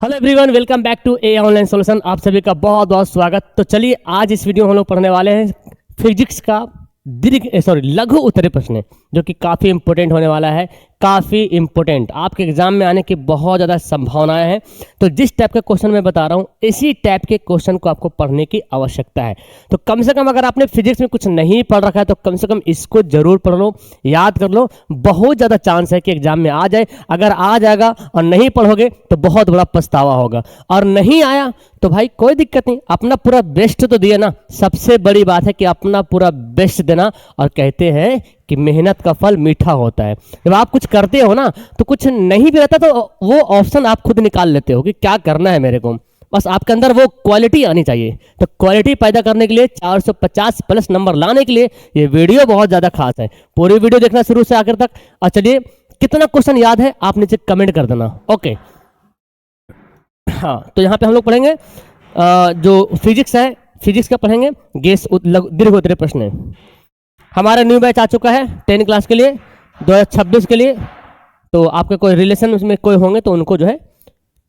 Hello everyone, welcome back to a online solution. आप सभी का बहुत बहुत स्वागत। तो चलिए आज इस वीडियो में हम लोग पढ़ने वाले हैं फिजिक्स का लघु उत्तरीय प्रश्न, जो कि काफ़ी इंपॉर्टेंट होने वाला है। काफ़ी इंपॉर्टेंट, आपके एग्जाम में आने की बहुत ज़्यादा संभावनाएं हैं। तो जिस टाइप का क्वेश्चन मैं बता रहा हूँ, इसी टाइप के क्वेश्चन को आपको पढ़ने की आवश्यकता है। तो कम से कम अगर आपने फिजिक्स में कुछ नहीं पढ़ रखा है तो कम से कम इसको जरूर पढ़ लो, याद कर लो। बहुत ज़्यादा चांस है कि एग्जाम में आ जाए। अगर आ जाएगा और नहीं पढ़ोगे तो बहुत बड़ा पछतावा होगा, और नहीं आया तो भाई कोई दिक्कत नहीं, अपना पूरा बेस्ट तो दिए ना। सबसे बड़ी बात है कि अपना पूरा बेस्ट देना। और कहते हैं कि मेहनत का फल मीठा होता है। जब आप कुछ करते हो ना तो कुछ नहीं भी रहता तो वो ऑप्शन आप खुद निकाल लेते हो कि क्या करना है मेरे को। बस आपके अंदर वो क्वालिटी आनी चाहिए। तो क्वालिटी पैदा करने के लिए 450 प्लस नंबर लाने के लिए ये वीडियो बहुत ज़्यादा खास है। पूरी वीडियो देखना शुरू से आखिर तक। और चलिए, कितना क्वेश्चन याद है आप नीचे कमेंट कर देना। ओके, हाँ, तो यहाँ पे हम लोग पढ़ेंगे जो फिजिक्स है, फिजिक्स का पढ़ेंगे दीर्घ उत्तरीय प्रश्न है। हमारा न्यू बैच आ चुका है 10 क्लास के लिए 2026 के लिए। तो आपके कोई रिलेशन उसमें कोई होंगे तो उनको जो है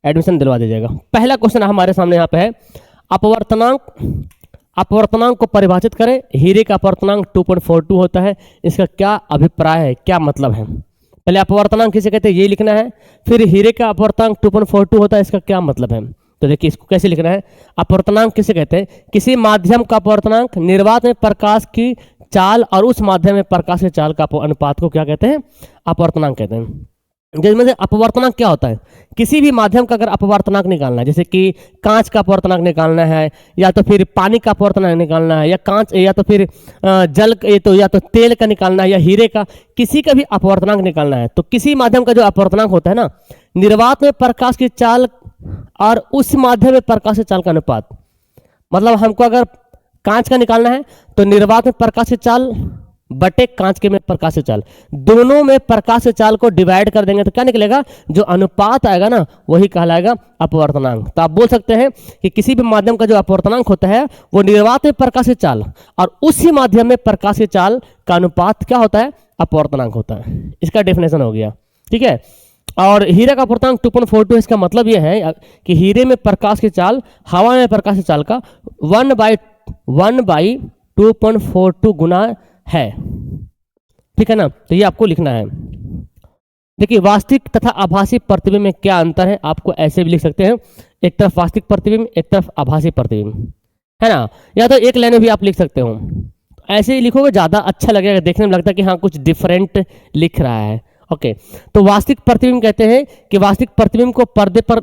एडमिशन दिलवा दीजिएगा। पहला क्वेश्चन हमारे सामने यहाँ पे है, अपवर्तनांक को परिभाषित करें। हीरे का अपवर्तनांक 2.42 होता है। इसका क्या अभिप्राय है, क्या मतलब है? पहले अपवर्तनांक किसे कहते हैं ये लिखना है, फिर हीरे का अपवर्तनांक 2.42 होता है, इसका क्या मतलब है। तो देखिए इसको कैसे लिखना है। अपवर्तनांक किसे कहते हैं? किसी माध्यम का अपवर्तनांक, निर्वात में प्रकाश की चाल और उस माध्यम में प्रकाश की चाल का अनुपात को क्या कहते हैं? अपवर्तनांक कहते हैं। जिसमें अपवर्तनांक क्या होता है? किसी भी माध्यम का अगर अपवर्तनांक निकालना है, जैसे कि कांच का अपवर्तनांक निकालना है, या तो फिर पानी का अपवर्तनांक निकालना है, या कांच, या तो फिर जल, या तो तेल का निकालना है, या हीरे का, किसी का भी अपवर्तनांक निकालना है तो किसी माध्यम का जो अपवर्तनांक होता है ना, निर्वात में प्रकाश की चाल और उस माध्यम में प्रकाश की चाल का अनुपात। मतलब हमको अगर कांच का निकालना है तो निर्वात में प्रकाश की चाल बटे कांच के में प्रकाश की चाल, दोनों में प्रकाश की चाल को डिवाइड कर देंगे तो क्या निकलेगा? जो अनुपात आएगा ना वही कहलाएगा अपवर्तनांक। तो आप बोल सकते हैं कि किसी भी माध्यम का जो अपवर्तनांक होता है वो निर्वात में प्रकाश की चाल और उसी माध्यम में प्रकाश की चाल का अनुपात क्या होता है? अपवर्तनांक होता है। इसका डेफिनेशन हो गया, ठीक है। और हीरे का अपवर्तनांक 2.42, इसका मतलब यह है कि हीरे में प्रकाश की चाल हवा में प्रकाश की चाल का 1/2.42 गुना है, ठीक है ना। तो ये आपको लिखना है। देखिए, वास्तविक तथा आभासी प्रतिबिंब में क्या अंतर है, आपको ऐसे भी लिख सकते हैं, एक तरफ वास्तविक प्रतिबिंब, एक तरफ आभासी प्रतिबिंब, है ना। या तो एक लाइन में भी आप लिख सकते हो। ऐसे ही लिखोगे ज़्यादा अच्छा लगेगा, देखने में लगता है कि हाँ कुछ डिफरेंट लिख रहा है। ओके, तो वास्तविक प्रतिबिंब कहते हैं कि वास्तविक प्रतिबिंब को पर्दे पर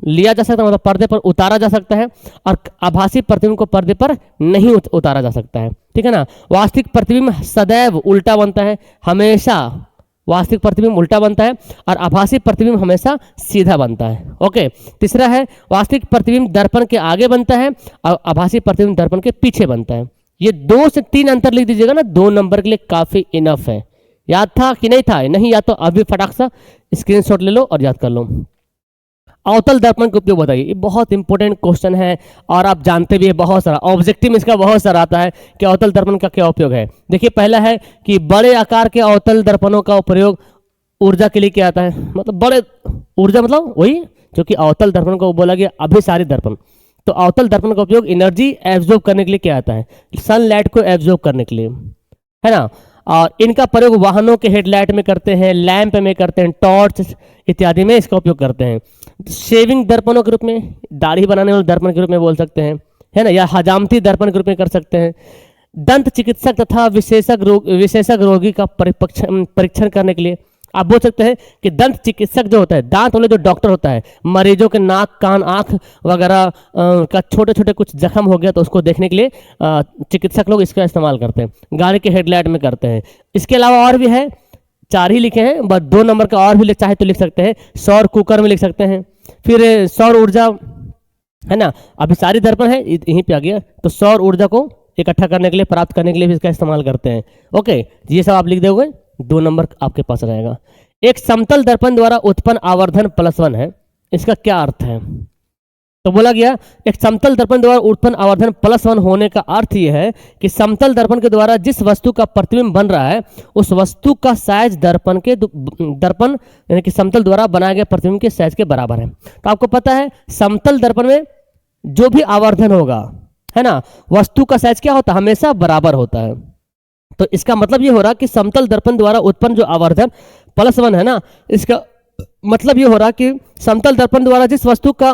लिया जा सकता है, मतलब पर्दे पर उतारा जा सकता है, और आभासी प्रतिबिंब को पर्दे पर नहीं उतारा जा सकता है, ठीक है ना। वास्तविक प्रतिबिंब सदैव उल्टा बनता है, हमेशा वास्तविक प्रतिबिंब उल्टा बनता है, और आभासी प्रतिबिंब हमेशा सीधा बनता है। ओके, तीसरा है वास्तविक प्रतिबिंब दर्पण के आगे बनता है और आभासी प्रतिबिंब दर्पण के पीछे बनता है। ये 2 से 3 अंतर लिख दीजिएगा ना, 2 नंबर के लिए काफी इनफ है। याद था कि नहीं था? नहीं याद तो अभी फटाक सा स्क्रीनशॉट ले लो और याद कर लो। अवतल दर्पण का उपयोग बताइए। ये बहुत इंपॉर्टेंट क्वेश्चन है और आप जानते भी है, बहुत सारा ऑब्जेक्टिव में इसका बहुत सारा आता है कि अवतल दर्पण का क्या उपयोग है। देखिए, पहला है कि बड़े आकार के अवतल दर्पणों का उपयोग ऊर्जा के लिए किया जाता है। मतलब बड़े ऊर्जा, मतलब वही जो कि अवतल दर्पण को बोला गया अभिसारी दर्पण। तो अवतल दर्पण का उपयोग एनर्जी एब्जॉर्ब करने के लिए किया जाता है, सनलाइट को एब्जॉर्ब करने के लिए, है ना। और इनका प्रयोग वाहनों के हेडलाइट में करते हैं, लैंप में करते हैं, टॉर्च इत्यादि में इसका उपयोग करते हैं। शेविंग दर्पणों के रूप में, दाढ़ी बनाने वाले दर्पण के रूप में बोल सकते हैं, है ना, या हजामती दर्पण के रूप में कर सकते हैं। दंत चिकित्सक तथा विशेषज्ञ रोगी का परीक्षण करने के लिए आप बोल सकते हैं कि दंत चिकित्सक जो होता है, दांत वाले जो डॉक्टर होता है, मरीजों के नाक, कान, आँख वगैरह का छोटे छोटे कुछ जख्म हो गया तो उसको देखने के लिए चिकित्सक लोग इसका इस्तेमाल करते हैं। गाड़ी के हेडलाइट में करते हैं। इसके अलावा और भी है, 4 ही लिखे हैं, बस 2 नंबर का और भी चाहे तो लिख सकते हैं। सौर कुकर में लिख सकते हैं, फिर सौर ऊर्जा, है ना, अभी सारी दर्पण है यहीं पे आ गया। तो सौर ऊर्जा को इकट्ठा करने के लिए, प्राप्त करने के लिए भी इसका इस्तेमाल करते हैं। ओके, ये सब आप लिख दोगे, 2 नंबर आपके पास रहेगा। एक समतल दर्पण द्वारा उत्पन्न आवर्धन +1 है, इसका क्या अर्थ है? तो बोला गया एक समतल दर्पण द्वारा उत्पन्न आवर्धन +1 होने का अर्थ यह है कि समतल दर्पण के द्वारा जिस वस्तु का प्रतिबिंब बन रहा है उस वस्तु का साइज दर्पण यानी कि समतल द्वारा बनाए गए प्रतिबिंब के साइज के बराबर है। तो आपको पता है समतल दर्पण में जो भी आवर्धन होगा, है ना, वस्तु का साइज क्या होता है, हमेशा बराबर होता है। तो इसका मतलब ये हो रहा कि समतल दर्पण द्वारा उत्पन्न जो आवर्धन +1 है ना, इसका मतलब ये हो रहा कि समतल दर्पण द्वारा जिस वस्तु का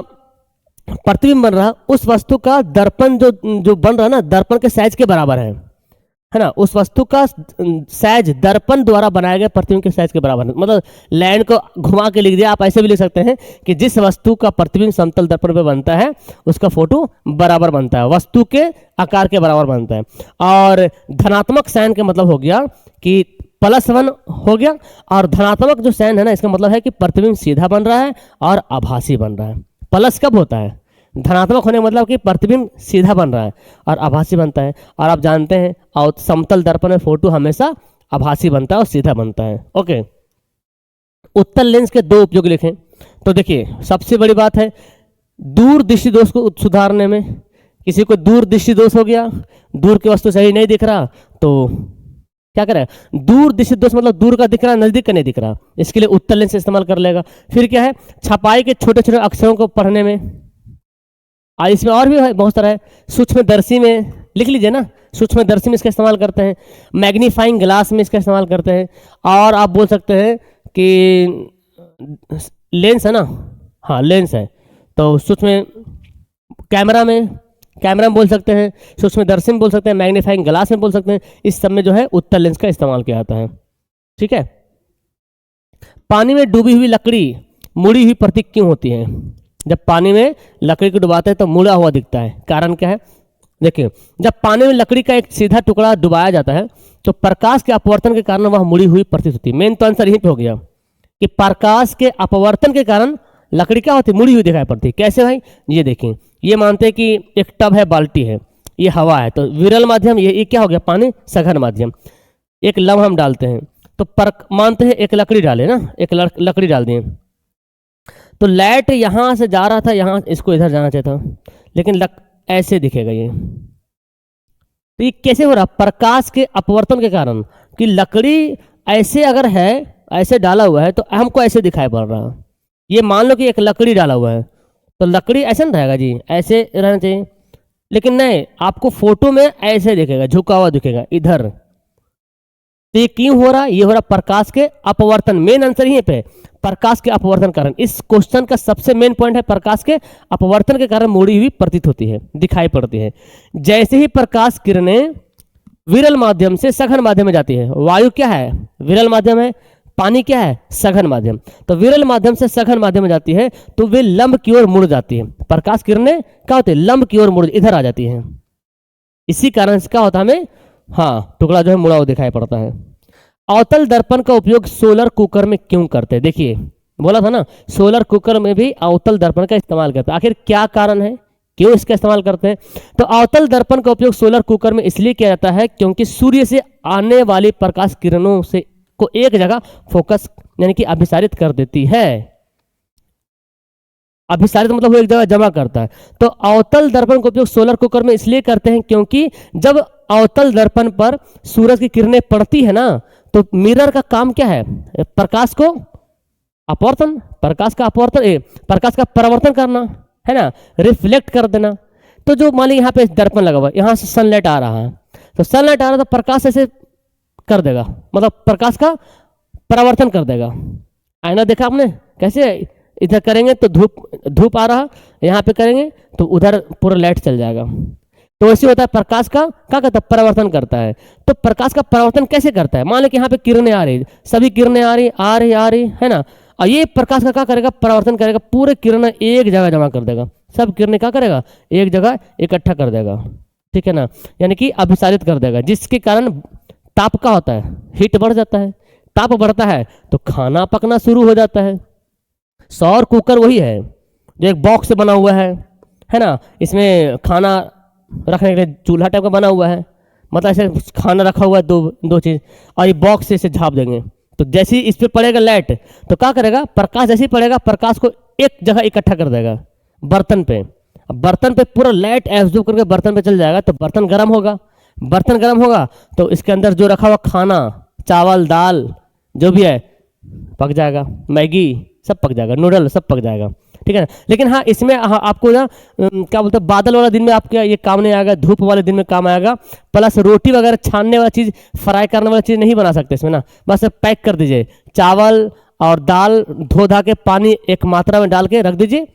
प्रतिबिंब बन रहा उस वस्तु का दर्पण जो बन रहा ना दर्पण के साइज के बराबर है ना, उस वस्तु का साइज दर्पण द्वारा बनाए गए प्रतिबिंब के साइज के बराबर है। मतलब लाइन को घुमा के लिख दिया, आप ऐसे भी लिख सकते हैं कि जिस वस्तु का प्रतिबिंब समतल दर्पण पे बनता है उसका फोटो बराबर बनता है, वस्तु के आकार के बराबर बनता है। और धनात्मक साइन का मतलब हो गया कि +1 हो गया, और धनात्मक जो साइन है ना इसका मतलब है कि प्रतिबिंब सीधा बन रहा है और आभासी बन रहा है। प्लस कब होता है, धनात्मक होने का मतलब कि प्रतिबिंब सीधा बन रहा है और आभासी बनता है। और आप जानते हैं और समतल दर्पण में फोटो हमेशा आभासी बनता है और सीधा बनता है। ओके, उत्तल लेंस के 2 उपयोग लिखें। तो देखिए सबसे बड़ी बात है दूर दृष्टि दोष को सुधारने में। किसी को दूर दृष्टि दोष हो गया, दूर की वस्तु सही नहीं दिख रहा, तो क्या करें, दूर दृष्टि दोष मतलब दूर का दिख रहा नजदीक का नहीं दिख रहा, इसके लिए उत्तल लेंस इस्तेमाल कर लेगा। फिर क्या है, छपाई के छोटे छोटे अक्षरों को पढ़ने में, इसमें और भी है बहुत सारा है। सूक्ष्मदर्शी में लिख लीजिए ना, सूक्ष्मदर्शी में इसका इस्तेमाल करते हैं, मैग्नीफाइंग ग्लास में इसका इस्तेमाल करते हैं। और आप बोल सकते हैं कि लेंस है ना, हाँ लेंस है तो सूक्ष्म कैमरा में बोल सकते हैं, सूक्ष्मदर्शी में बोल सकते हैं, मैग्नीफाइंग ग्लास में बोल सकते हैं। इस सब में जो है उत्तल लेंस का इस्तेमाल किया जाता है। ठीक है, पानी में डूबी हुई लकड़ी मुड़ी हुई प्रतीक क्यों होती है? जब पानी में लकड़ी को डुबाते हैं तो मुड़ा हुआ दिखता है, कारण क्या है? देखिए जब पानी में लकड़ी का एक सीधा टुकड़ा डुबाया जाता है तो प्रकाश के अपवर्तन के कारण वह मुड़ी हुई प्रतीत होती है। मेन तो आंसर यही पे हो गया कि प्रकाश के अपवर्तन के कारण लकड़ी क्या होती है, मुड़ी हुई दिखाई पड़ती है। कैसे भाई, ये देखें, ये मानते हैं कि एक टब है, बाल्टी है, ये हवा है, तो विरल माध्यम ये क्या हो गया, पानी, सघन माध्यम। एक लम्ब हम डालते हैं तो मानते हैं एक लकड़ी डाले ना, एक लकड़ी डाल दिए तो लाइट यहां से जा रहा था, यहां इसको इधर जाना चाहिए था, लेकिन ऐसे दिखेगा ये। तो ये कैसे हो रहा, प्रकाश के अपवर्तन के कारण, कि लकड़ी ऐसे अगर है, ऐसे डाला हुआ है तो हमको ऐसे दिखाई पड़ रहा है। ये मान लो कि एक लकड़ी डाला हुआ है तो लकड़ी ऐसे नहीं रहेगा जी, ऐसे रहना चाहिए, लेकिन नहीं, आपको फोटो में ऐसे दिखेगा, झुका हुआ दिखेगा इधर। तो ये क्यों हो रहा, ये हो रहा प्रकाश के अपवर्तन। मेन आंसर यहीं पे, प्रकाश के अपवर्तन कारण। इस क्वेश्चन का सबसे मेन पॉइंट है प्रकाश के अपवर्तन के कारण मुड़ी हुई प्रतीत होती है, दिखाई पड़ती है। जैसे ही प्रकाश किरणें विरल माध्यम से सघन माध्यम में जाती है, वायु क्या है, विरल माध्यम है, पानी क्या है, सघन माध्यम, तो विरल माध्यम से सघन माध्यम में जाती है तो वे लंब की ओर मुड़ जाती है। प्रकाश किरणें क्या होती है, लंब की ओर मुड़, इधर आ जाती है। इसी कारण से क्या होता है हमें, हाँ, टुकड़ा जो है मुड़ा हुआ दिखाई पड़ता है। अवतल दर्पण का उपयोग सोलर कुकर में क्यों करते हैं? देखिए बोला था ना, सोलर कुकर में भी अवतल दर्पण का इस्तेमाल करते हैं। आखिर क्या कारण है, क्यों इसका इस्तेमाल करते हैं? तो अवतल दर्पण का उपयोग सोलर कुकर में इसलिए किया जाता है क्योंकि सूर्य से आने वाली प्रकाश किरणों से को एक जगह फोकस यानी कि अभिसारित कर देती है। अभिसारित मतलब वो एक जगह जमा करता है। तो अवतल दर्पण का उपयोग सोलर कुकर में इसलिए करते हैं क्योंकि जब अवतल दर्पण पर सूरज की किरणें पड़ती है ना, तो मिरर का काम क्या है, प्रकाश को अपवर्तन, प्रकाश का अपवर्तन, प्रकाश का परावर्तन करना है ना, रिफ्लेक्ट कर देना। तो जो मान लीजिए यहाँ पे दर्पण लगा हुआ, यहाँ से सनलाइट आ रहा है, तो सनलाइट आ रहा है तो प्रकाश ऐसे कर देगा, मतलब प्रकाश का परावर्तन कर देगा। आईना देखा आपने कैसे, इधर करेंगे तो धूप आ रहा, यहाँ पे करेंगे तो उधर पूरा लाइट चल जाएगा। तो वैसे होता है प्रकाश का क्या करता है, परावर्तन करता है। तो प्रकाश का परावर्तन कैसे करता है, मान लो कि यहाँ पे किरणें आ रही, सभी किरणें आ रही है ना, और ये प्रकाश का क्या करेगा, परावर्तन करेगा, पूरे किरणें एक जगह जमा कर देगा, सब किरणें क्या करेगा, एक जगह इकट्ठा कर देगा, ठीक है ना, यानी कि अभिसारित कर देगा, जिसके कारण ताप का होता है, हीट बढ़ जाता है। ताप बढ़ता है तो खाना पकना शुरू हो जाता है। सौर कुकर वही है जो एक बॉक्स से बना हुआ है ना, इसमें खाना रखने के लिए चूल्हा टाइप का बना हुआ है, मतलब ऐसे खाना रखा हुआ है, दो चीज़, और ये बॉक्स से इसे झाँप देंगे तो जैसे ही इस पर पड़ेगा लाइट तो क्या करेगा, प्रकाश जैसे ही पड़ेगा प्रकाश को एक जगह इकट्ठा कर देगा बर्तन पे, बर्तन पे पूरा लाइट एब्जॉर्ब करके बर्तन पे चल जाएगा, तो बर्तन गर्म होगा। बर्तन गर्म होगा तो इसके अंदर जो रखा हुआ खाना, चावल दाल जो भी है पक जाएगा, मैगी सब पक जाएगा, नूडल सब पक जाएगा, ठीक है ना। लेकिन हाँ इसमें आपको ना क्या बोलते हैं, बादल वाला दिन में आपके ये काम नहीं आएगा, धूप वाले दिन में काम आएगा। प्लस रोटी वगैरह छानने वाला चीज़, फ्राई करने वाला चीज़ नहीं बना सकते इसमें ना, बस पैक कर दीजिए। चावल और दाल धो धा के पानी एक मात्रा में डाल के रख दीजिए,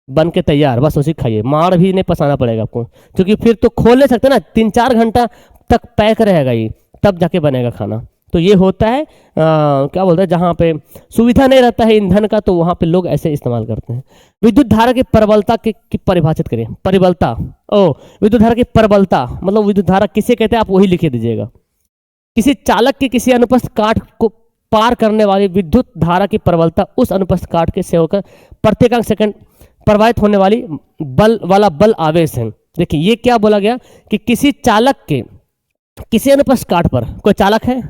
बन के तैयार, बस उसी खाइए। माड़ भी नहीं पसाना पड़ेगा आपको, क्योंकि फिर तो खोल नहीं सकते ना, 3-4 घंटा तक पैक रहेगा ये, तब जाके बनेगा खाना। तो ये होता है क्या बोलते हैं, जहाँ पे सुविधा नहीं रहता है ईंधन का, तो वहाँ पे लोग ऐसे इस्तेमाल करते हैं। विद्युत धारा की प्रबलता की परिभाषित करिए। परिबलता, विद्युत धारा की प्रबलता मतलब विद्युत धारा किसे कहते हैं, आप वही लिख दीजिएगा। किसी चालक के किसी अनुपस्थित काट को पार करने वाली विद्युत धारा की प्रबलता उस अनुपस्थित काट के से होकर प्रत्येक सेकंड प्रवाहित होने वाली बल आवेश है। देखिए ये क्या बोला गया कि किसी चालक के किसी अनुपस्थित काट पर, कोई चालक है,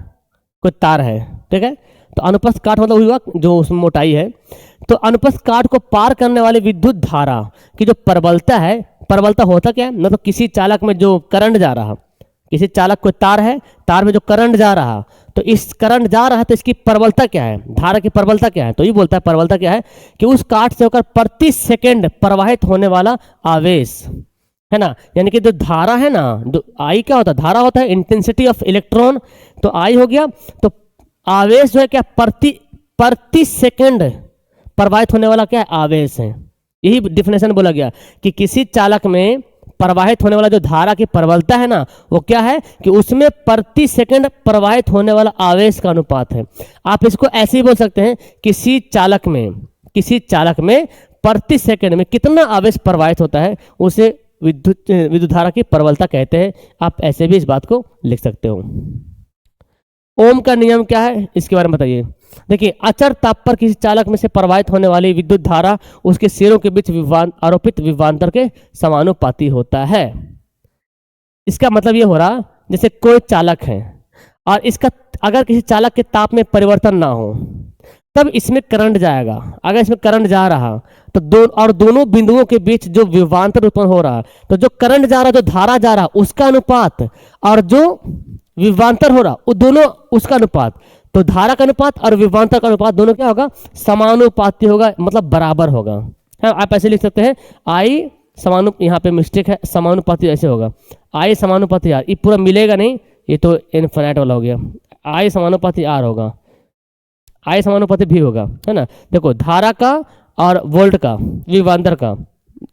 कोई तार है, ठीक है, तो अनुपस्थित काट मतलब हुआ जो उसमें मोटाई है, तो अनुपस्थित काट को पार करने वाली विद्युत धारा की जो प्रबलता है, प्रबलता होता क्या है, मतलब किसी चालक में जो करंट जा रहा, किसी चालक कोई तार है, तार में जो करंट जा रहा, तो इस करंट जा रहा है तो इसकी प्रबलता क्या है, धारा की प्रबलता क्या है, तो ये बोलता है प्रबलता क्या है कि उस काट से होकर प्रति सेकंड प्रवाहित होने वाला आवेश है ना। यानी कि जो धारा है ना, जो आई क्या होता है, धारा होता है इंटेंसिटी ऑफ इलेक्ट्रॉन, तो आई हो गया, तो आवेश जो है क्या, प्रति सेकंड प्रवाहित होने वाला क्या है, आवेश है। यही डिफिनेशन बोला गया कि किसी चालक में प्रवाहित होने वाला जो धारा की प्रबलता है ना, वो क्या है कि उसमें प्रति सेकंड प्रवाहित होने वाला आवेश का अनुपात है। आप इसको ऐसे ही बोल सकते हैं, किसी चालक में प्रति सेकंड में कितना आवेश प्रवाहित होता है, उसे विद्युत धारा की प्रबलता कहते हैं। आप ऐसे भी इस बात को लिख सकते हो। ओम का नियम क्या है, इसके बारे में बताइए। देखिए, अचर ताप पर किसी चालक में से प्रवाहित होने वाली विद्युत धारा उसके सिरों के बीच आरोपित विभवांतर के समानुपाती होता है। इसका मतलब ये हो रहा, जैसे कोई चालक है और इसका अगर किसी चालक के ताप में परिवर्तन ना हो तब इसमें करंट जाएगा। अगर इसमें करंट जा रहा तो दोनों बिंदुओं के बीच जो विभवांतर उत्पन्न हो रहा, तो जो करंट जा रहा, जो धारा जा रहा, उसका अनुपात और जो विभवांतर हो रहा, वो दोनों उसका अनुपात, तो धारा का अनुपात और विभवांतर का अनुपात दोनों क्या होगा, समानुपाती होगा, मतलब बराबर होगा। है, आप ऐसे लिख सकते हैं, आई यहाँ पे मिस्टेक है, समानुपाती ऐसे होगा, आई समानुपाती आर, ये पूरा मिलेगा नहीं, ये तो इनफिनिट वाला हो गया। आई समानुपाती आर होगा, आई समानुपाती भी होगा, है ना। देखो, धारा का और वोल्ट का, विभवांतर का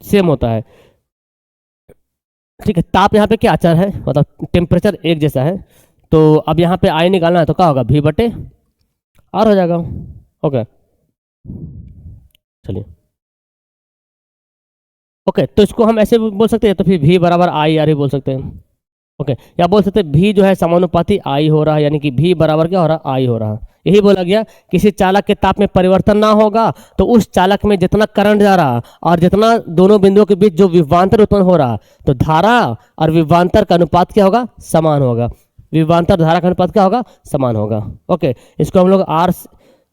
सेम होता है, ठीक है। ताप यहाँ पे क्या अचर है, मतलब टेम्परेचर एक जैसा है, तो अब यहाँ पे आई निकालना है तो क्या होगा, V बटे आर हो जाएगा। ओके, चलिए, ओके, तो इसको हम ऐसे बोल सकते हैं, तो फिर V बराबर आई आर ही बोल सकते हैं। ओके, या बोल सकते हैं V जो है समानुपाती आई हो रहा है, यानी कि V बराबर क्या हो रहा, आई हो रहा है। यही बोला गया, किसी चालक के ताप में परिवर्तन ना होगा तो उस चालक में जितना करंट जा रहा और जितना दोनों बिंदुओं के बीच जो विभवांतर उत्पन्न हो रहा, तो धारा और विभवांतर का अनुपात क्या होगा, समान होगा। विभवांतर धारा का अनुपात क्या होगा, समान होगा। ओके, इसको हम लोग आर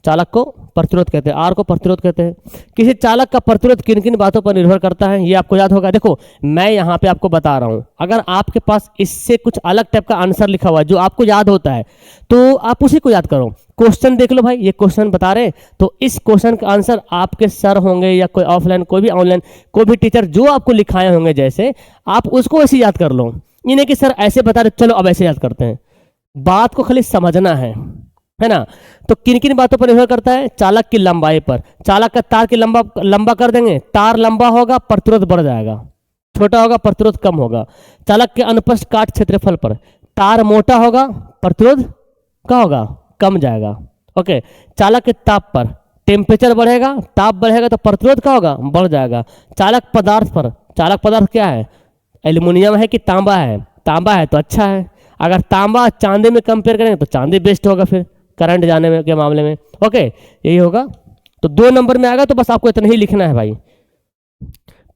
चालक को प्रतिरोध कहते हैं, आर को प्रतिरोध कहते हैं। किसी चालक का प्रतिरोध किन किन बातों पर निर्भर करता है, ये आपको याद होगा। देखो, मैं यहाँ पे आपको बता रहा हूँ, अगर आपके पास इससे कुछ अलग टाइप का आंसर लिखा हुआ है जो आपको याद होता है, तो आप उसी को याद करो। क्वेश्चन देख लो भाई, ये क्वेश्चन बता रहे, तो इस क्वेश्चन का आंसर आपके सर होंगे या कोई ऑफलाइन, कोई भी ऑनलाइन, कोई भी टीचर जो आपको लिखाए होंगे, जैसे आप उसको ऐसे याद कर लो। ये नहीं कि सर ऐसे बता रहे, चलो अब ऐसे याद करते हैं। बात को खाली समझना है ना। तो किन किन बातों पर निर्भर करता है, चालक की लंबाई पर। चालक का तार की लंबा कर देंगे, तार लंबा होगा, प्रतिरोध बढ़ जाएगा, छोटा होगा, प्रतिरोध कम होगा। चालक के अनुपस्थित काट क्षेत्रफल पर, तार मोटा होगा, प्रतिरोध क्या होगा, कम जाएगा। ओके, चालक के ताप पर टेम्परेचर बढ़ेगा, ताप बढ़ेगा तो प्रतिरोध क्या होगा, बढ़ जाएगा। चालक पदार्थ पर, चालक पदार्थ क्या है, एल्युमिनियम है कि तांबा है, तांबा है तो अच्छा है। अगर तांबा चांदी में कंपेयर करेंगे तो चांदी बेस्ट होगा फिर करंट जाने में के मामले में। ओके, यही होगा। तो 2 नंबर में आएगा, तो बस आपको इतना ही लिखना है भाई।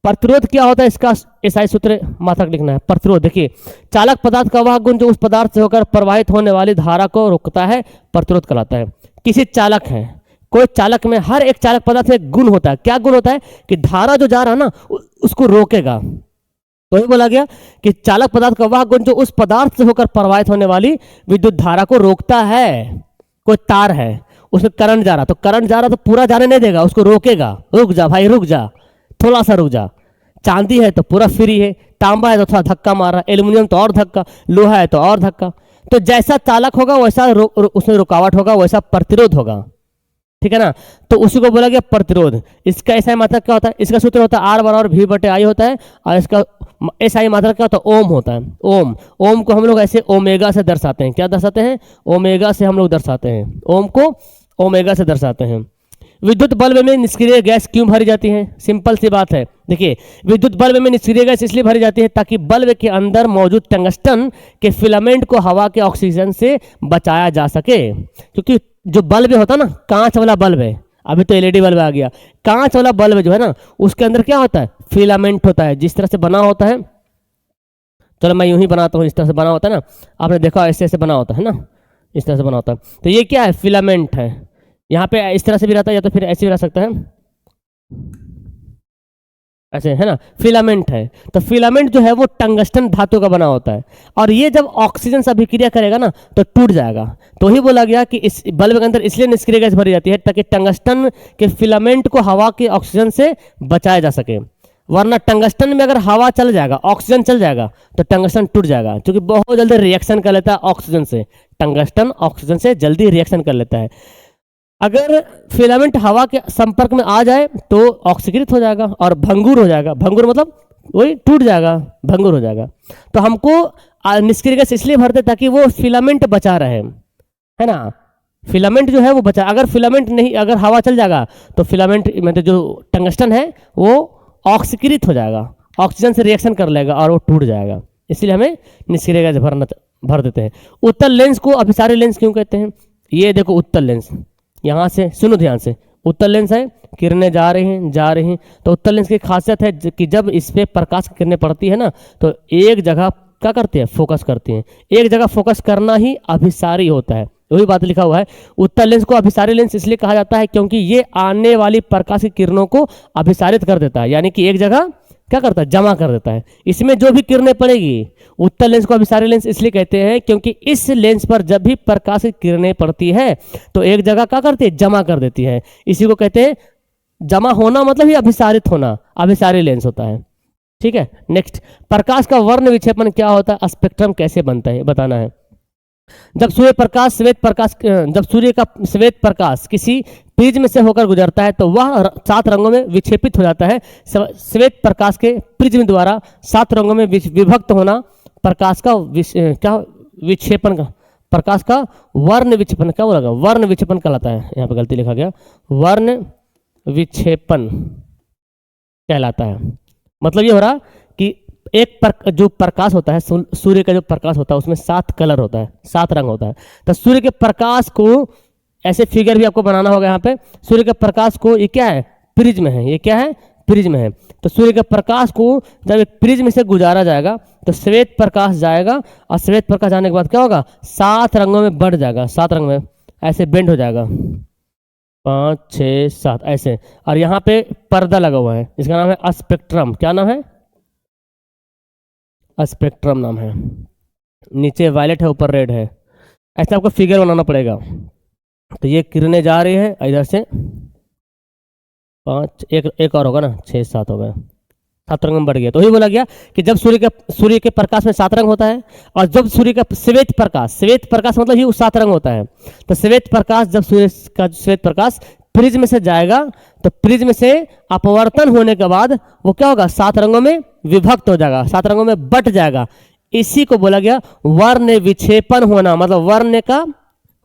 प्रतिरोध क्या होता है, इसका एसआई सूत्र मात्रक लिखना है। प्रतिरोध, देखिए, चालक पदार्थ का वह गुण जो उस पदार्थ से होकर प्रवाहित होने वाली धारा को रोकता है, प्रतिरोध कहलाता है। किसी चालक है, कोई चालक में, हर एक चालक पदार्थ में एक गुण होता है। क्या गुण होता है? कि धारा जो जा रहा है ना उसको रोकेगा। तो ये बोला गया कि चालक पदार्थ का वह गुण जो उस पदार्थ से होकर प्रवाहित होने वाली विद्युत धारा को रोकता है। कोई तार है, उसमें करंट जा रहा, तो करंट जा रहा तो पूरा जाने नहीं देगा, उसको रोकेगा। रुक जा भाई, रुक जा, थोड़ा सा रुक जा। चांदी है तो पूरा फ्री है, तांबा है तो थोड़ा धक्का मार रहा है, एल्यूमिनियम तो और धक्का, लोहा है तो और धक्का। तो जैसा चालक होगा वैसा उसमें रुकावट होगा, वैसा प्रतिरोध होगा। ठीक है ना? तो उसी को बोला गया प्रतिरोध। इसका ऐसा मात्रक क्या होता है? इसका सूत्र होता है आर बराबर वी बटे आई होता है, और इसका एसआई मात्रक क्या होता है? ओम होता है। ओम, ओम को हम लोग ऐसे ओमेगा से दर्शाते हैं। क्या दर्शाते हैं? ओमेगा से हम लोग दर्शाते हैं। ओम को ओमेगा से दर्शाते हैं। विद्युत बल्ब में निष्क्रिय गैस क्यों भरी जाती है? सिंपल सी बात है। देखिए, विद्युत बल्ब में निष्क्रिय गैस इसलिए भरी जाती है ताकि बल्ब के अंदर मौजूद टंगस्टन के फिलामेंट को हवा के ऑक्सीजन से बचाया जा सके। क्योंकि जो बल्ब होता है ना, कांच वाला बल्ब है, अभी तो एलईडी बल्ब आ गया, कांच वाला बल्ब जो है ना उसके अंदर क्या होता है? फिलामेंट होता है। जिस तरह से बना होता है, चलो मैं यूं ही बनाता हूँ, इस तरह से बना होता है ना, आपने देखा ऐसे ऐसे बना होता है ना, इस तरह से बना होता है। तो ये क्या है? फिलामेंट है। यहाँ पे इस तरह से भी रहता है, या तो फिर ऐसे भी रह सकता है, ऐसे, है ना, फिलामेंट है। तो फिलामेंट जो है वो टंगस्टन धातु का बना होता है, और ये जब ऑक्सीजन से अभिक्रिया करेगा ना तो टूट जाएगा। तो ही बोला गया कि इस बल्ब के अंदर इसलिए निष्क्रिय गैस भरी जाती है ताकि टंगस्टन के फिलामेंट को हवा के ऑक्सीजन से बचाया जा सके। वरना टंगस्टन में अगर हवा चल जाएगा, ऑक्सीजन चल जाएगा, तो टंगस्टन टूट जाएगा, क्योंकि बहुत जल्दी रिएक्शन कर लेता है ऑक्सीजन से। टंगस्टन ऑक्सीजन से जल्दी रिएक्शन कर लेता है। अगर फिलामेंट हवा के संपर्क में आ जाए तो ऑक्सीकृत हो जाएगा और भंगुर हो जाएगा। भंगुर मतलब वही टूट जाएगा, भंगुर हो जाएगा। तो हमको निष्क्रिय गैस इसलिए भरते ताकि वो फिलामेंट बचा रहे, है ना, फिलामेंट जो है वो बचा। अगर फिलामेंट नहीं, अगर हवा चल जाएगा तो फिलामेंट मतलब जो टंगस्टन है वो ऑक्सीकृत हो जाएगा, ऑक्सीजन से रिएक्शन कर लेगा और वो टूट जाएगा। इसलिए हमें निष्क्रिय गैस भर देते हैं। उत्तल लेंस को अभिसारी लेंस क्यों कहते हैं? ये देखो उत्तल लेंस, यहाँ से सुनो ध्यान से, उत्तल लेंस है, किरणें जा रही हैं, तो उत्तल लेंस की खासियत है कि जब इस पे प्रकाश की किरणें पड़ती है ना तो एक जगह क्या करती है? फोकस करती हैं। एक जगह फोकस करना ही अभिसारी होता है। वही बात लिखा हुआ है। उत्तल लेंस को अभिसारी लेंस इसलिए कहा जाता है क्योंकि ये आने वाली प्रकाश की किरणों को अभिसारित कर देता है, यानी कि एक जगह क्या करता है? जमा कर देता है। इसमें जो भी किरणें पड़ेगी, उत्तल लेंस को अभिसारी लेंस इसलिए कहते हैं क्योंकि इस लेंस पर जब भी प्रकाश की किरणें पड़ती है तो एक जगह क्या करती है? जमा कर देती है। इसी को कहते हैं, जमा होना मतलब ही अभिसारित होना, अभिसारी लेंस होता है। ठीक है, नेक्स्ट, प्रकाश का वर्ण विक्षेपण क्या होता है? स्पेक्ट्रम कैसे बनता है बताना है। जब सूर्य का श्वेत प्रकाश किसी प्रिज्म से होकर गुजरता है तो वह 7 रंगों में विक्षेपित हो जाता है। श्वेत प्रकाश के प्रिज्म द्वारा 7 रंगों में विभक्त होना प्रकाश का क्या विक्षेपण का, प्रकाश का वर्ण विक्षेपण, क्या बोला? वर्ण विक्षेपण कहलाता है। यहाँ पे गलती लिखा गया, वर्ण विक्षेपण कहलाता है। मतलब ये हो रहा कि जो प्रकाश होता है, सूर्य का जो प्रकाश होता है उसमें 7 कलर होता है, 7 रंग होता है। तो सूर्य के प्रकाश को ऐसे फिगर भी आपको बनाना होगा। यहाँ पे सूर्य के प्रकाश को, ये क्या है? प्रिज्म है। ये क्या है? प्रिज्म है। तो सूर्य के प्रकाश को जब एक प्रिज्म से गुजारा जाएगा तो श्वेत प्रकाश जाएगा, और श्वेत प्रकाश जाने के बाद क्या होगा? 7 रंगों में बढ़ जाएगा, 7 रंग में ऐसे बेंड हो जाएगा, 5 6 7 ऐसे। और यहाँ पे पर्दा लगा हुआ है, इसका नाम है स्पेक्ट्रम। क्या नाम है? स्पेक्ट्रम नाम है। नीचे वायलेट है, ऊपर रेड है। ऐसे आपको फिगर बनाना पड़ेगा। तो ये किरणें जा रही है इधर से, 5 एक और होगा ना, 6 7 हो गए, 7 रंग में बढ़ गया। तो वही बोला गया कि जब सूर्य के प्रकाश में 7 रंग होता है, और जब सूर्य का श्वेत प्रकाश मतलब ही 7 रंग होता है। तो श्वेत प्रकाश, जब सूर्य का श्वेत प्रकाश प्रिज्म से जाएगा तो प्रिज्म से अपवर्तन होने के बाद वो क्या होगा? 7 रंगों में विभक्त हो जाएगा, 7 रंगों में बट जाएगा। इसी को बोला गया वर्ण विक्षेपण होना। मतलब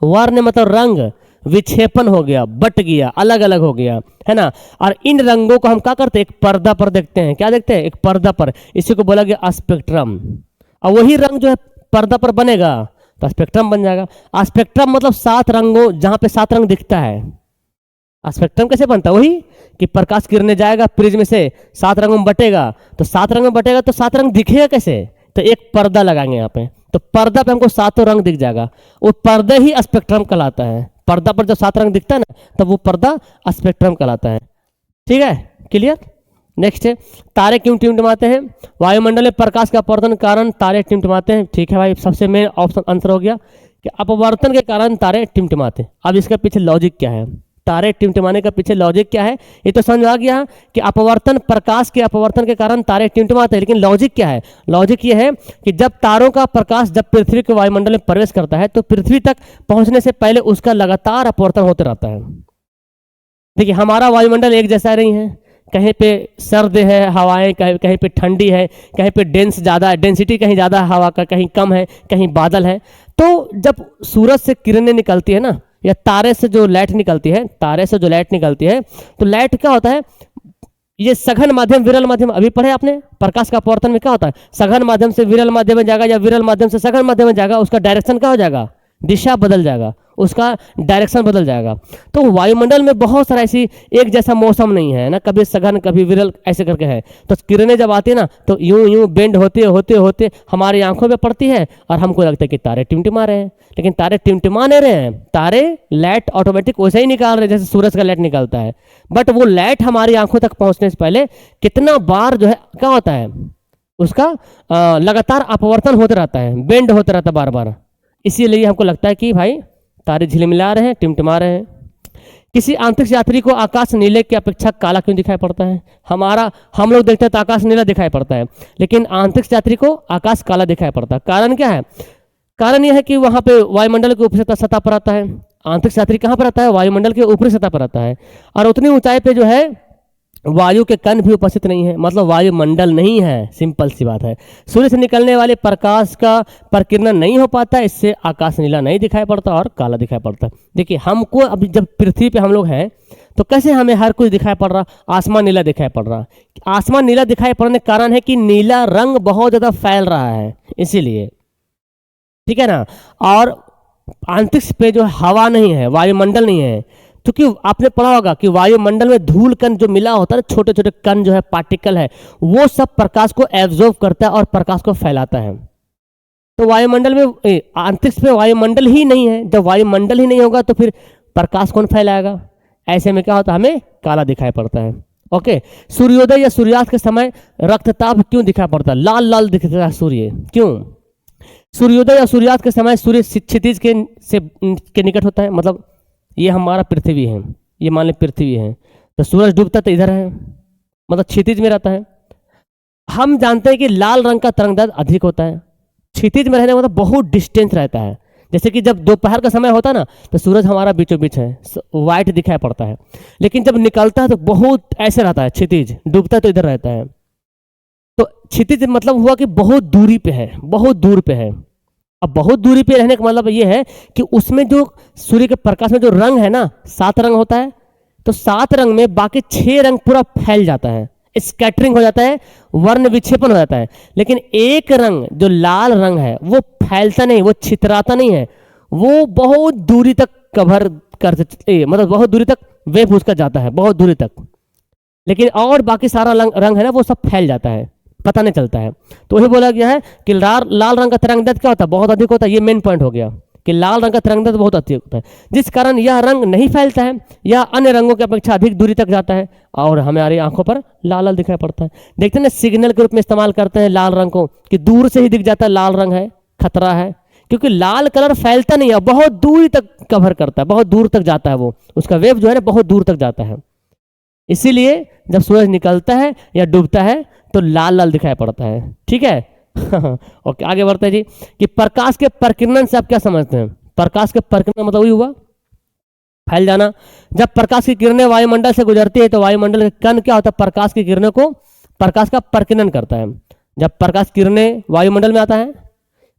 वर्ण मतलब रंग, विक्षेपण हो गया, बट गया, अलग अलग हो गया, है ना। और इन रंगों को हम क्या करते हैं? एक पर्दा पर देखते हैं। क्या देखते हैं? एक पर्दा पर। इसी को बोला गया स्पेक्ट्रम। और वही रंग जो है पर्दा पर बनेगा तो स्पेक्ट्रम बन जाएगा। स्पेक्ट्रम मतलब 7 रंगों, जहां पे 7 रंग दिखता है। स्पेक्ट्रम कैसे बनता है? वही कि प्रकाश किरणें जाएगा प्रिज्म से, 7 रंगों में बटेगा, तो 7 रंग में बटेगा तो 7 रंग दिखेगा कैसे? तो एक पर्दा लगाएंगे यहाँ पे, तो पर्दा पे हमको 7 रंग दिख जाएगा। वो पर्दा ही स्पेक्ट्रम कहलाता है। पर्दा पर जब 7 रंग दिखता है ना, तब वो पर्दा स्पेक्ट्रम कहलाता है। ठीक है, क्लियर। नेक्स्ट है, तारे क्यों टिमटिमाते हैं? वायुमंडल में प्रकाश का अपवर्तन के कारण तारे टिमटिमाते हैं। ठीक है भाई, सबसे मेन ऑप्शन आंसर हो गया कि अपवर्तन के कारण तारे टिमटिमाते हैं। अब इसका पीछे लॉजिक क्या है, तारे टिमटिमाने का पीछे लॉजिक क्या है, ये तो समझ आ गया कि अपवर्तन, प्रकाश के अपवर्तन के कारण तारे टिमटिमाते हैं। लेकिन लॉजिक क्या है? लॉजिक ये है कि जब तारों का प्रकाश जब पृथ्वी के वायुमंडल में प्रवेश करता है तो पृथ्वी तक पहुंचने से पहले उसका लगातार अपवर्तन होते रहता है। देखिए, हमारा वायुमंडल एक जैसा नहीं है, कहीं पे सर्द है हवाएं, कहीं पे ठंडी है, कहीं पे डेंसिटी कहीं ज़्यादा है हवा का, कहीं कम है, कहीं बादल है। तो जब सूरज से किरणें निकलती है ना, या तारे से जो लाइट निकलती है, तो लाइट क्या होता है, ये सघन माध्यम, विरल माध्यम, अभी पढ़े आपने प्रकाश का अपवर्तन में क्या होता है, सघन माध्यम से विरल माध्यम में जाएगा या विरल माध्यम से सघन माध्यम में जाएगा, उसका डायरेक्शन क्या हो जाएगा, दिशा बदल जाएगा, उसका डायरेक्शन बदल जाएगा। तो वायुमंडल में बहुत सारा ऐसी एक जैसा मौसम नहीं है ना, कभी सघन कभी विरल ऐसे करके है। तो किरणें जब आती है ना, तो यूं यूं बेंड होते होते होते हमारी आंखों में पड़ती है और हमको लगता है कि तारे टिमटिमा रहे हैं। लेकिन तारे टिमटिमा नहीं रहे हैं, तारे लाइट ऑटोमेटिक वैसे ही निकाल रहे हैं जैसे सूरज का लाइट निकलता है। बट वो लाइट हमारी आंखों तक पहुंचने से पहले कितना बार जो है क्या होता है, उसका लगातार अपवर्तन होते रहता है, बेंड होते रहता है बार बार। इसीलिए हमको लगता है कि भाई तारे झिलमिला रहे हैं, टिमटिमा रहे हैं। किसी अंतरिक्ष यात्री को आकाश नीले की अपेक्षा काला क्यों दिखाई पड़ता है? हम लोग देखते हैं तो आकाश नीला दिखाई पड़ता है, लेकिन अंतरिक्ष यात्री को आकाश काला दिखाई पड़ता है। कारण क्या है? कारण यह है कि वहां पे वायुमंडल के ऊपरी सतह पर आता है। अंतरिक्ष यात्री कहाँ पर आता है? वायुमंडल के ऊपरी सतह पर आता है, और उतनी ऊंचाई पे जो है वायु के कण भी उपस्थित नहीं है, मतलब वायुमंडल नहीं है। सिंपल सी बात है। सूर्य से निकलने वाले प्रकाश का प्रकीर्णन नहीं हो पाता, इससे आकाश नीला नहीं दिखाई पड़ता और काला दिखाई पड़ता। देखिए, हमको अभी जब पृथ्वी पे हम लोग हैं तो कैसे हमें हर कुछ दिखाई पड़ रहा, आसमान नीला दिखाई पड़ रहा। आसमान नीला दिखाई पड़ने का कारण है कि नीला रंग बहुत ज़्यादा फैल रहा है, इसीलिए। ठीक है ना। और अंतरिक्ष पे जो हवा नहीं है, वायुमंडल नहीं है, क्योंकि आपने पढ़ा होगा कि वायुमंडल में धूल कण जो मिला होता है, छोटे छोटे कण जो है, पार्टिकल है, वो सब प्रकाश को एब्जॉर्ब करता है और प्रकाश को फैलाता है। तो वायुमंडल में, अंतरिक्ष में वायुमंडल ही नहीं है। जब वायुमंडल ही नहीं होगा तो फिर प्रकाश कौन फैलाएगा? ऐसे में क्या होता है, हमें काला दिखाई पड़ता है। ओके। सूर्योदय या सूर्यास्त के समय रक्तताप क्यों दिखाई पड़ता है? लाल लाल दिखता है सूर्य, क्यों? सूर्योदय या सूर्यास्त के समय सूर्य क्षितिज के निकट होता है। मतलब ये हमारा पृथ्वी है, ये मान लें पृथ्वी है, तो सूरज डूबता तो इधर है, मतलब क्षितिज में रहता है। हम जानते हैं कि लाल रंग का तरंगदैर्घ्य अधिक होता है, क्षितिज में रहने का मतलब बहुत डिस्टेंस रहता है। जैसे कि जब दोपहर का समय होता है ना, तो सूरज हमारा बीचों बीच है, वाइट दिखाई पड़ता है। लेकिन जब निकलता है तो बहुत ऐसे रहता है, क्षितिज डूबता है तो इधर रहता है। तो क्षितिज मतलब हुआ कि बहुत दूरी पे है, बहुत दूर पे है। अब बहुत दूरी पे रहने का मतलब ये है कि उसमें जो सूर्य के प्रकाश में जो रंग है ना, 7 रंग होता है, तो 7 रंग में बाकी 6 रंग पूरा फैल जाता है, स्कैटरिंग हो जाता है, वर्ण विक्षेपण हो जाता है। लेकिन एक रंग जो लाल रंग है वो फैलता नहीं, वो छितराता नहीं है, वो बहुत दूरी तक कवर कर, मतलब बहुत दूरी तक वेव उसका जाता है, बहुत दूरी तक। लेकिन और बाकी सारा रंग है ना, वो सब फैल जाता है, पता नहीं चलता है। तो वही बोला गया है कि लाल रंग का तरंगदैर्घ्य क्या होता है, बहुत अधिक होता है। ये मेन पॉइंट हो गया कि लाल रंग का तरंगदैर्घ्य बहुत अधिक होता है, जिस कारण यह रंग नहीं फैलता है, यह अन्य रंगों की अपेक्षा अधिक दूरी तक जाता है और हमारी आंखों पर लाल लाल दिखाई पड़ता है। देखते हैं ना, सिग्नल के रूप में इस्तेमाल करते हैं लाल रंग को, कि दूर से ही दिख जाता है लाल रंग है, खतरा है, क्योंकि लाल कलर फैलता नहीं है, बहुत दूरी तक कवर करता है, बहुत दूर तक जाता है, वो उसका वेव जो है ना बहुत दूर तक जाता है। इसीलिए जब सूरज निकलता है या डूबता है तो लाल लाल दिखाई पड़ता है। ठीक है। ओके, आगे बढ़ते हैं जी कि प्रकाश के प्रकीर्णन से आप क्या समझते हैं? प्रकाश के प्रकीर्णन मतलब वही हुआ फैल जाना। जब प्रकाश की किरणें वायुमंडल से गुजरती है तो वायुमंडल के कण क्या होता है, प्रकाश की किरणों को, प्रकाश का प्रकीर्णन करता है। जब प्रकाश किरणें वायुमंडल में आता है,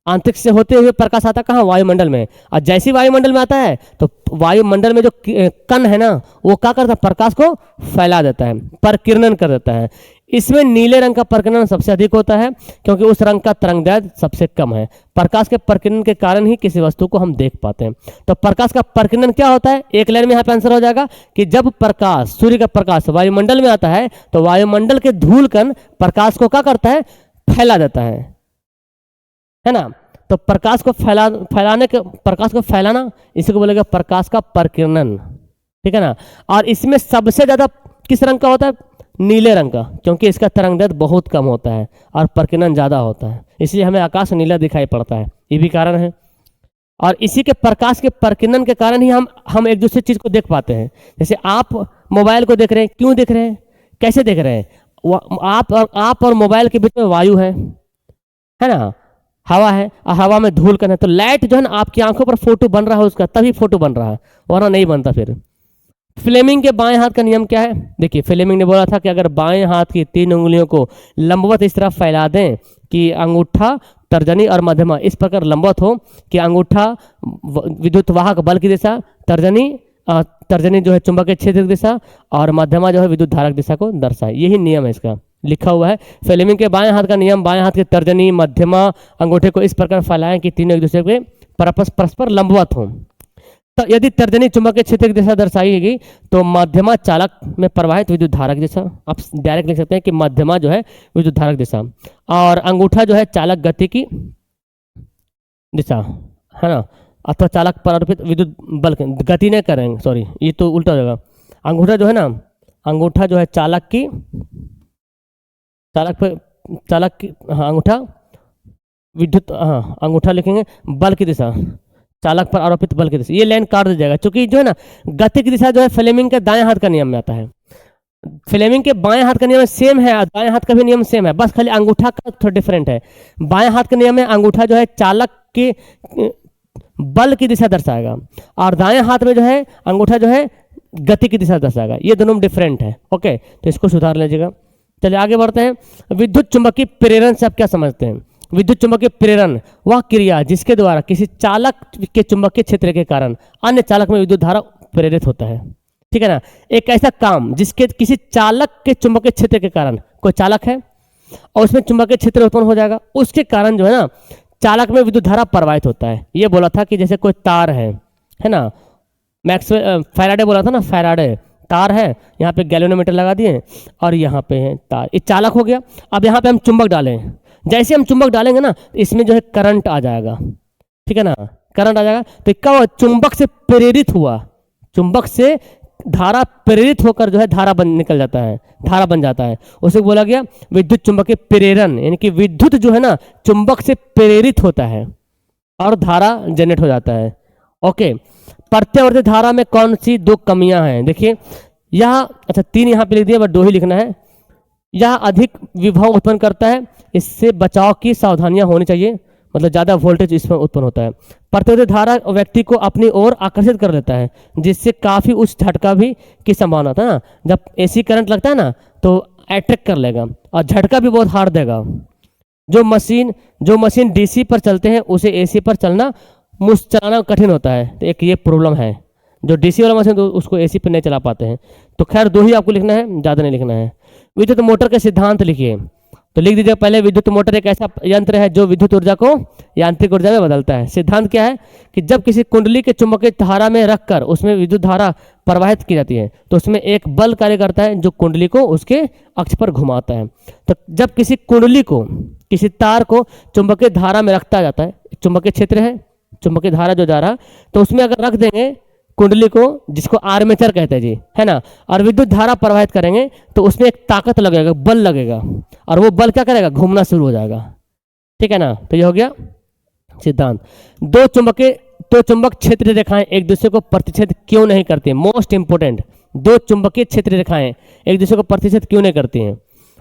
अंतरिक्ष से होते हुए प्रकाश आता कहाँ, वायुमंडल में, और जैसे वायुमंडल में आता है तो वायुमंडल में जो कण है ना, वो क्या करता है, प्रकाश को फैला देता है, प्रकीर्णन कर देता है। इसमें नीले रंग का प्रकीर्णन सबसे अधिक होता है, क्योंकि उस रंग का तरंगदैर्घ्य सबसे कम है। प्रकाश के प्रकीर्णन के कारण ही किसी वस्तु को हम देख पाते हैं। तो प्रकाश का प्रकीर्णन क्या होता है, एक लाइन में यहाँ पे आंसर हो जाएगा कि जब प्रकाश, सूर्य का प्रकाश वायुमंडल में आता है तो वायुमंडल के धूल कण प्रकाश को क्या करता है, फैला देता है ना। तो प्रकाश को प्रकाश को फैलाना, इसी को बोलेगा प्रकाश का प्रकीर्णन, ठीक है ना। और इसमें सबसे ज्यादा किस रंग का होता है? नीले रंग का, क्योंकि इसका तरंगदैर्ध्य बहुत कम होता है और प्रकीर्णन ज्यादा होता है, इसलिए हमें आकाश नीला दिखाई पड़ता है, ये भी कारण है। और इसी के प्रकाश के प्रकीर्णन के कारण ही हम एक दूसरे चीज को देख पाते हैं। जैसे आप मोबाइल को देख रहे हैं, क्यों देख रहे हैं, कैसे देख रहे हैं? आप और मोबाइल के बीच में वायु है ना, हवा है, और हवा में धूल कण है, तो लाइट जो है ना आपकी आंखों पर फोटो बन रहा है उसका, तभी फोटो बन रहा है, वरना नहीं बनता। फिर फ्लेमिंग के बाएं हाथ का नियम क्या है? देखिए, फ्लेमिंग ने बोला था कि अगर बाएं हाथ की 3 उंगलियों को लंबवत इस तरह फैला दें कि अंगूठा, तर्जनी और मध्यमा इस प्रकार लंबवत हो कि अंगूठा विद्युत वाहक बल की दिशा, तर्जनी जो है चुंबकीय क्षेत्र की दिशा, और मध्यमा जो है विद्युत धारक दिशा को दर्शाए। यही नियम है इसका, लिखा हुआ है। फ्लेमिंग के बाएं हाथ का नियम, बाएं हाथ की तर्जनी, मध्यमा, अंगूठे को इस प्रकार फैलाएं कि तीनों एक दूसरे के परस्पर लंबवत हों। तो यदि तर्जनी चुंबकीय क्षेत्र की दिशा दर्शाएगी तो मध्यमा चालक में प्रवाहित विद्युत धारक दिशा, आप डायरेक्ट लिख सकते हैं कि मध्यमा जो है विद्युत धारक दिशा, और अंगूठा जो है चालक गति की दिशा, है ना, अथवा चालक पर आरोपित विद्युत बल, गति नहीं करेंगे, सॉरी ये तो उल्टा हो जाएगा। अंगूठा जो है ना, अंगूठा जो है चालक की अंगूठा विद्युत, अंगूठा लिखेंगे बल की दिशा, चालक पर आरोपित बल की दिशा, ये लाइन काट दी जाएगा, क्योंकि जो है ना गति की दिशा जो है फ्लेमिंग के दाएं हाथ का नियम में आता है। फ्लेमिंग के बाएं हाथ का नियम सेम है, दाएं हाथ का भी नियम सेम है, बस खाली अंगूठा का थोड़ा डिफरेंट है। बाएं हाथ के नियम में अंगूठा जो है चालक के बल की दिशा दर्शाएगा, और दाएं हाथ में जो है अंगूठा जो है गति की दिशा दर्शाएगा, ये दोनों डिफरेंट है। ओके, तो इसको सुधार लीजिएगा। चलिए आगे बढ़ते हैं। विद्युत चुंबकीय प्रेरण से आप क्या समझते हैं? विद्युत चुंबकीय प्रेरण वह क्रिया जिसके द्वारा किसी चालक के चुंबकीय क्षेत्र के कारण अन्य चालक में विद्युत धारा प्रेरित होता है, ठीक है ना। एक ऐसा काम जिसके किसी चालक के चुंबकीय क्षेत्र के कारण, कोई चालक है और उसमें चुंबकीय क्षेत्र उत्पन्न हो जाएगा, उसके कारण जो है ना चालक में विद्युत धारा प्रवाहित होता है। ये बोला था कि जैसे कोई तार है ना, मैक्सवेल फैराडे बोला था ना, फैराडे तार है, यहाँ पे गैल्वेनोमीटर लगा दिए और यहाँ पे है तार, ये चालक हो गया। अब यहाँ पे हम चुंबक डालें, जैसे हम चुंबक डालेंगे ना इसमें जो है करंट आ जाएगा, ठीक है ना, करंट आ जाएगा। तो क्या हुआ? चुंबक से प्रेरित हुआ, चुंबक से धारा प्रेरित होकर जो है धारा निकल जाता है, धारा बन जाता है, उसे बोला गया विद्युत चुंबकीय प्रेरण, यानी कि विद्युत जो है ना चुंबक से प्रेरित होता है और धारा जनरेट हो जाता है। ओके, प्रत्यावर्ती धारा में कौन सी 2 कमियां हैं? देखिए यह, अच्छा 3 यहाँ पे लिख दिया, बट 2 ही लिखना है। यह अधिक विभव उत्पन्न करता है, इससे बचाव की सावधानियां होनी चाहिए, मतलब ज़्यादा वोल्टेज इसमें उत्पन्न होता है। प्रत्यावर्ती धारा व्यक्ति को अपनी ओर आकर्षित कर लेता है, जिससे काफ़ी उच्च झटका भी की संभावना होता है ना। जब एसी करंट लगता है ना तो अट्रैक्ट कर लेगा और झटका भी बहुत हार्ड देगा। जो मशीन डीसी पर चलते हैं उसे एसी पर चलाना कठिन होता है, तो एक ये प्रॉब्लम है। जो डीसी वाला मशीन तो उसको एसी पे नहीं चला पाते हैं। तो खैर 2 ही आपको लिखना है, ज़्यादा नहीं लिखना है। विद्युत मोटर के सिद्धांत लिखिए, तो लिख दीजिए पहले, विद्युत मोटर एक ऐसा यंत्र है जो विद्युत ऊर्जा को यांत्रिक ऊर्जा में बदलता है। सिद्धांत क्या है कि जब किसी कुंडली के चुंबकीय धारा में रखकर उसमें विद्युत धारा प्रवाहित की जाती है तो उसमें एक बल कार्य करता है जो कुंडली को उसके अक्ष पर घुमाता है। तो जब किसी कुंडली को, किसी तार को चुंबकीय धारा में रखता जाता है, चुंबकीय क्षेत्र है, चुंबकीय धारा जो जा रहा, तो उसमें अगर रख देंगे कुंडली को, जिसको आर्मेचर कहते हैं जी, है ना, और विद्युत धारा प्रवाहित करेंगे तो उसमें एक ताकत लगेगा, बल लगेगा, और वो बल क्या करेगा? घूमना शुरू हो जाएगा, ठीक है ना। तो ये हो गया सिद्धांत। 2 चुंबक क्षेत्र रेखाएं एक दूसरे को प्रतिच्छेद क्यों नहीं करती? मोस्ट इंपोर्टेंट, 2 चुंबकीय क्षेत्र रेखाएं एक दूसरे को प्रतिच्छेद क्यों नहीं करती हैं?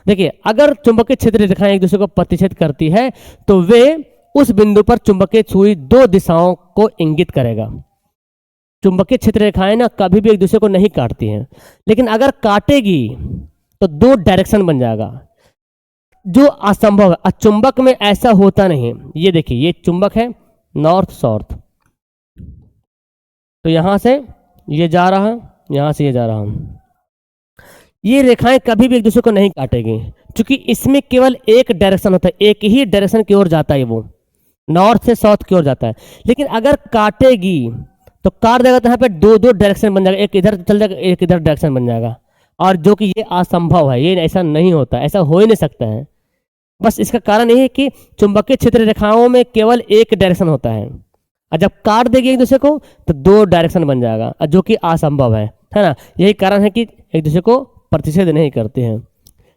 देखिए, अगर चुंबकीय क्षेत्र रेखाएं एक दूसरे को प्रतिच्छेद करती है तो वे उस बिंदु पर चुंबकीय सुई 2 दिशाओं को इंगित करेगा। चुंबकीय क्षेत्र रेखाएं ना कभी भी एक दूसरे को नहीं काटती हैं, लेकिन अगर काटेगी तो 2 डायरेक्शन बन जाएगा, जो असंभव है। चुंबक में ऐसा होता नहीं। ये देखिए, ये चुंबक है नॉर्थ साउथ, तो यहां से ये जा रहा है, यहां से ये जा रहा है। ये रेखाएं कभी भी एक दूसरे को नहीं काटेगी, क्योंकि इसमें केवल एक डायरेक्शन होता है, एक ही डायरेक्शन की ओर जाता है, वो नॉर्थ से साउथ की ओर जाता है। लेकिन अगर काटेगी तो काट देगा तो यहाँ पे 2 डायरेक्शन बन जाएगा, एक इधर चल जाएगा, एक इधर डायरेक्शन बन जाएगा, और जो कि ये असंभव है, ये ऐसा नहीं होता, ऐसा हो ही नहीं सकता है। बस इसका कारण ये है कि चुंबकीय क्षेत्र रेखाओं में केवल एक डायरेक्शन होता है, और जब काट देगी एक दूसरे को तो दो डायरेक्शन बन जाएगा, जो कि असंभव है ना। यही कारण है कि एक दूसरे को प्रतिच्छेद नहीं करते हैं।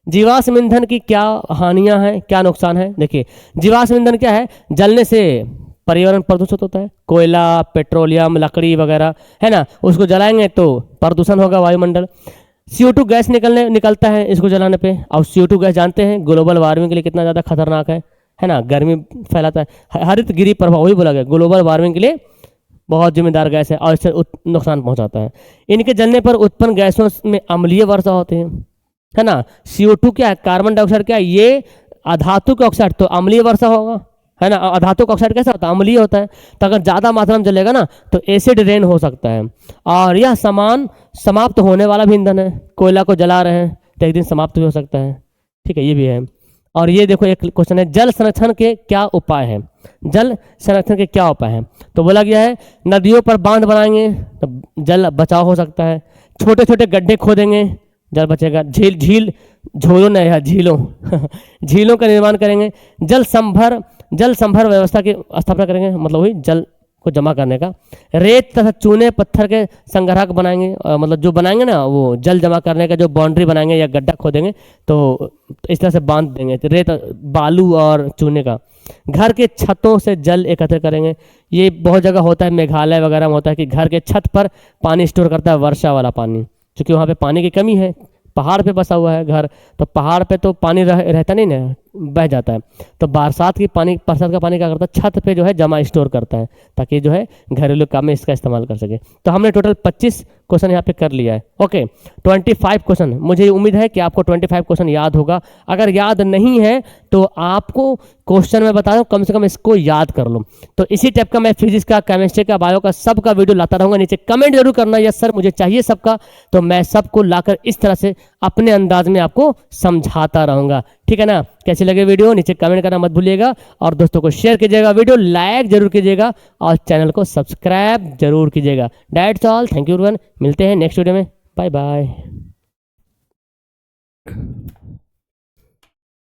जीवाश्म ईंधन की क्या हानियां हैं, क्या नुकसान है? देखिए, जीवाश्म ईंधन क्या है? जलने से पर्यावरण प्रदूषित होता है। कोयला, पेट्रोलियम, लकड़ी वगैरह है ना, उसको जलाएंगे तो प्रदूषण होगा वायुमंडल। CO2 गैस निकलता है इसको जलाने पे, और CO2 गैस जानते हैं ग्लोबल वार्मिंग के लिए कितना ज़्यादा खतरनाक है ना, गर्मी फैलाता है। हरित गृह प्रभाव, वही बोला गया, ग्लोबल वार्मिंग के लिए बहुत जिम्मेदार गैस है और इससे नुकसान पहुंचाता है। इनके जलने पर उत्पन्न गैसों में अम्लीय वर्षा होते हैं, है ना। CO2 क्या है? कार्बन डाइऑक्साइड क्या है? ये अधातु के ऑक्साइड, तो अम्लीय वर्षा होगा, है ना। अधातु का ऑक्साइड कैसा होता है? अम्लीय होता है। तो अगर ज़्यादा मात्रा में जलेगा ना तो एसिड रेन हो सकता है, और यह समाप्त होने वाला भी ईंधन है। कोयला को जला रहे हैं तो एक दिन समाप्त भी हो सकता है, ठीक है, ये भी है। और ये देखो एक क्वेश्चन है, जल संरक्षण के क्या उपाय हैं? जल संरक्षण के क्या उपाय हैं? तो बोला गया है नदियों पर बांध बनाएंगे तो जल बचाव हो सकता है। छोटे छोटे गड्ढे खोदेंगे, जल बचेगा। झीलों नहीं है, झीलों का निर्माण करेंगे। जल संभर व्यवस्था की स्थापना करेंगे, मतलब वही जल को जमा करने का। रेत तथा चूने पत्थर के संग्राहक बनाएंगे, मतलब जो बनाएंगे ना वो जल जमा करने का जो बाउंड्री बनाएंगे या गड्ढा खोदेंगे तो इस तरह से बांध देंगे, रेत, बालू और चूने का। घर के छतों से जल एकत्र करेंगे। ये बहुत जगह होता है, मेघालय वगैरह में होता है कि घर के छत पर पानी स्टोर करता है, वर्षा वाला पानी, क्योंकि वहाँ पे पानी की कमी है। पहाड़ पे बसा हुआ है घर, तो पहाड़ पे तो पानी रहता नहीं ना, बह जाता है। तो बरसात का पानी क्या करता है? छत पे जो है जमा स्टोर करता है, ताकि जो है घरेलू काम में इसका इस्तेमाल कर सके। तो हमने टोटल 25 क्वेश्चन यहाँ पे कर लिया है। Okay, 25 question. मुझे उम्मीद है कि आपको 25 क्वेश्चन याद होगा। अगर याद नहीं है तो आपको क्वेश्चन में बता दूं, कम से कम इसको याद कर लो। तो इसी टाइप का मैं फिजिक्स का, केमिस्ट्री का, बायो का सबका वीडियो लाता रहूंगा। नीचे कमेंट जरूर करना, यस सर मुझे चाहिए सबका, तो मैं सबको लाकर इस तरह से अपने अंदाज में आपको समझाता रहूंगा, ठीक है ना। कैसे लगे वीडियो नीचे कमेंट करना मत भूलिएगा, और दोस्तों को शेयर कीजिएगा, वीडियो लाइक जरूर कीजिएगा, और चैनल को सब्सक्राइब जरूर कीजिएगा। That's all, thank you everyone. मिलते हैं नेक्स्ट वीडियो में, बाय बाय।